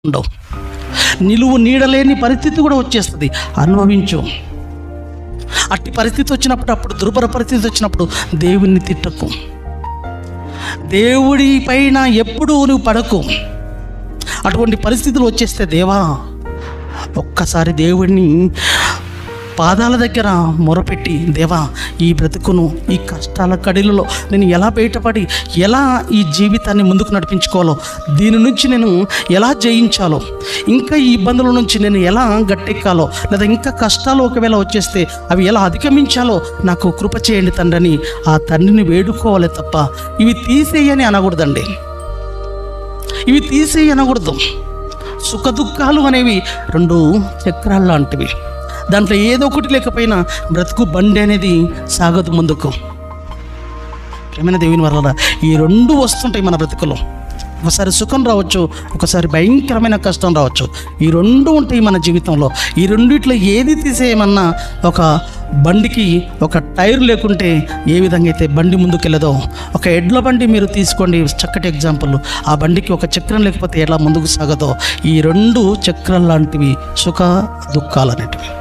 ఉండవు. నిలువు నీడలేని పరిస్థితి కూడా వచ్చేస్తుంది, అనుభవించు. అట్టి పరిస్థితి వచ్చినప్పుడు, అప్పుడు దుర్భర పరిస్థితి వచ్చినప్పుడు దేవుణ్ణి తిట్టకు, దేవుడి పైన ఎప్పుడూ నువ్వు పడకు. అటువంటి పరిస్థితులు వచ్చేస్తే దేవా, ఒక్కసారి దేవుడిని పాదాల దగ్గర మొరపెట్టి, దేవా ఈ బ్రతుకును, ఈ కష్టాల కడిలలో నేను ఎలా బయటపడి ఎలా ఈ జీవితాన్ని ముందుకు నడిపించుకోవాలో, దీని నుంచి నేను ఎలా జయించాలో, ఇంకా ఈ ఇబ్బందుల నుంచి నేను ఎలా గట్టెక్కాలో, లేదా ఇంకా కష్టాలు ఒకవేళ వచ్చేస్తే అవి ఎలా అధిగమించాలో నాకు కృప చేయండి తండ్రి అని ఆ తండ్రిని వేడుకోవాలి తప్ప ఇవి తీసేయని అనకూడదండి. ఇవి తీసేయి అనకూడదు. సుఖ దుఃఖాలు అనేవి రెండు చక్రాలు లాంటివి. దాంట్లో ఏదో ఒకటి లేకపోయినా బ్రతుకు బండి అనేది సాగదు ముందుకు. ప్రేమైన దేవుని వల్ల ఈ రెండు వస్తుంటాయి మన బ్రతుకులో. ఒకసారి సుఖం రావచ్చు, ఒకసారి భయంకరమైన కష్టం రావచ్చు. ఈ రెండు ఉంటాయి మన జీవితంలో. ఈ రెండిట్లో ఏది తీసేయమన్నా, ఒక బండికి ఒక టైర్ లేకుంటే ఏ విధంగా అయితే బండి ముందుకెళ్ళదో, ఒక ఎడ్ల బండి మీరు తీసుకోండి, చక్కటి ఎగ్జాంపుల్. ఆ బండికి ఒక చక్రం లేకపోతే ఎలా ముందుకు సాగదో, ఈ రెండు చక్రాలు లాంటివి సుఖ దుఃఖాలు అనేటివి.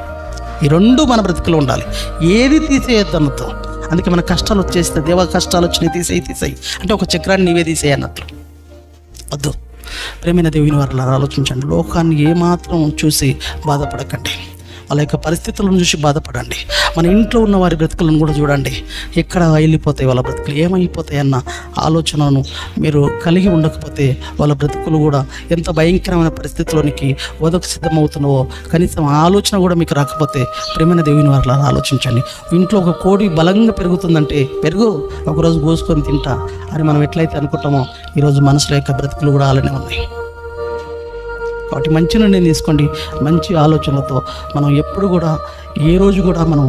ఈ రెండు మన బ్రతుకులో ఉండాలి. ఏది తీసేయద్దు అన్నతో. అందుకే మన కష్టాలు వచ్చేస్తే, దేవ కష్టాలు వచ్చినాయి తీసేయి అంటే ఒక చక్రాన్ని నీవే తీసేయి అన్నట్లు వద్దు. ప్రేమైన దేవుని వారు ఆలోచించండి. లోకాన్ని ఏమాత్రం చూసి బాధపడకండి, వాళ్ళ యొక్క పరిస్థితులను చూసి బాధపడండి. మన ఇంట్లో ఉన్న వారి బ్రతుకులను కూడా చూడండి. ఎక్కడ వెళ్ళిపోతాయి వాళ్ళ బ్రతుకులు, ఏమైపోతాయి అన్న ఆలోచనను మీరు కలిగి ఉండకపోతే వాళ్ళ బ్రతుకులు కూడా ఎంత భయంకరమైన పరిస్థితిలోనికి వదకు సిద్ధమవుతున్నావో కనీసం ఆలోచన కూడా మీకు రాకపోతే, ప్రేమైన దేవుని వారు ఆలోచించండి. ఇంట్లో ఒక కోడి బలంగా పెరుగుతుందంటే, పెరుగు ఒకరోజు కోసుకొని తింటా అని మనం ఎట్లయితే అనుకుంటామో, ఈరోజు మనసులో యొక్క బ్రతుకులు కూడా అలానే ఉన్నాయి. కాబట్టి మంచి నిర్ణయం తీసుకోండి. మంచి ఆలోచనలతో మనం ఎప్పుడు కూడా, ఏ రోజు కూడా మనం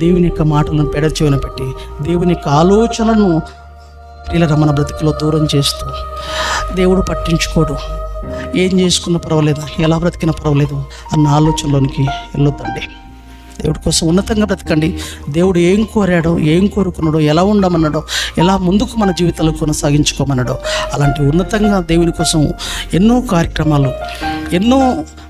దేవుని యొక్క మాటలను పెడచెవిన పెట్టి, దేవుని యొక్క ఆలోచనలను ఇలా మన బ్రతుకులో దూరం చేస్తూ, దేవుడు పట్టించుకోడు, ఏం చేసుకున్నా పర్వాలేదు, ఎలా బ్రతికినా పర్వాలేదు అన్న ఆలోచనలోనికి వెళ్ళొద్దండి. దేవుడి కోసం ఉన్నతంగా బ్రతకండి. దేవుడు ఏం కోరాడో, ఏం కోరుకున్నాడో, ఎలా ఉండమన్నాడో, ఎలా ముందుకు మన జీవితాలు కొనసాగించుకోమన్నాడో అలాంటి ఉన్నతంగా దేవుని కోసం ఎన్నో కార్యక్రమాలు, ఎన్నో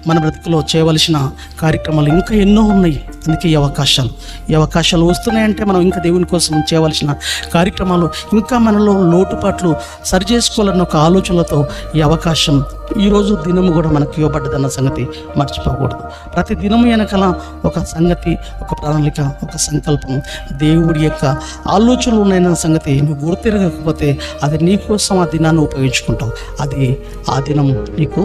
మన బ్రతుకులో చేయవలసిన కార్యక్రమాలు ఇంకా ఎన్నో ఉన్నాయి. అందుకే ఈ అవకాశాలు వస్తున్నాయంటే మనం ఇంకా దేవుని కోసం చేయవలసిన కార్యక్రమాలు, ఇంకా మనలో లోటుపాట్లు సరి చేసుకోవాలన్న ఒక ఆలోచనలతో ఈ అవకాశం, ఈరోజు దినము కూడా మనకు ఇవ్వబడ్డదన్న సంగతి మర్చిపోకూడదు. ప్రతి దినము వెనకాల ఒక సంగతి, ఒక ప్రణాళిక, ఒక సంకల్పం, దేవుడి యొక్క ఆలోచనలు ఉన్నాయన్న సంగతి నువ్వు గుర్తిరగకపోతే అది నీ కోసం ఆ దినాన్ని ఉపయోగించుకుంటావు. అది ఆ దినం నీకు